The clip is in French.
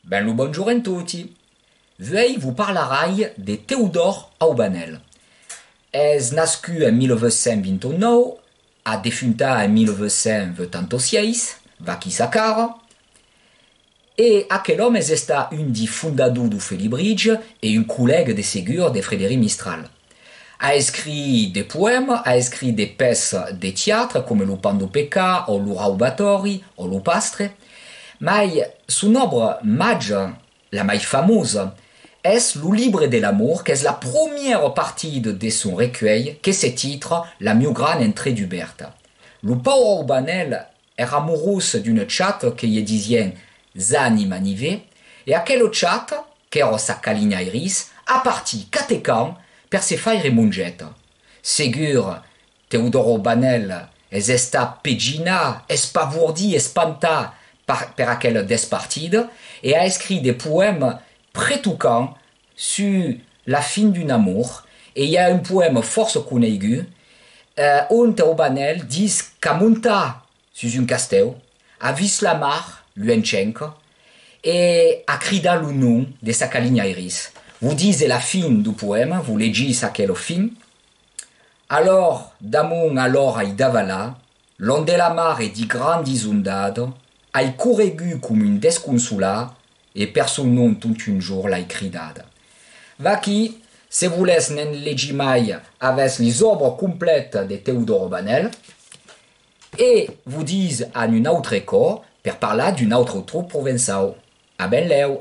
Ben lo bonjour a tutti. Veuille vous parlerai de Théodore Aubanel. És nascut en 1929, a defuntat en 1986, vaqui sa cara, e aquel homme és estat un di fundador du Felibridge e un collègue de segur de Frédéric Mistral. A escrit des poèmes, a escrit des peces de théâtre comme lo Pandopeca o lo Raubatori o lo Pastre, mai son obra maggia, la mai famosa, est lo Libre de l'amour, qu'est la première partie de son recueil, que se titre La mieux grande entrée d'Huberta. Lo Paul Aubanel era amoureux d'une chatte que ye disien Zani Manivé, et aquel chat, qu'era sa calina iris, a parti catecan per se faire mongeta. Segur, Teodoro Aubanel es esta pegina, espavourdi, espanta per aquel despartide, et a écrit des poèmes prétoucants sur la fin d'un amour. Et il y a un poème force connu, on Aubanel dit qu'a monta sur un castel, a vist la mar, Luenchenko, et a crida le nom de sa calina iris. Vous dites la fin du poème, vous legis à quelle fin. Alors, damunt alors ai davala, l'onde la mar est di grand disondado, ai corregu comme un desconsolat, et personne non tout un jour l'ai cridada. Vaqui, se voulez nen legi mai avec les obres complètes de Théodore Aubanel, et vous dites à un autre écho, per parlar d'un autre troupe provençal. A ben leu!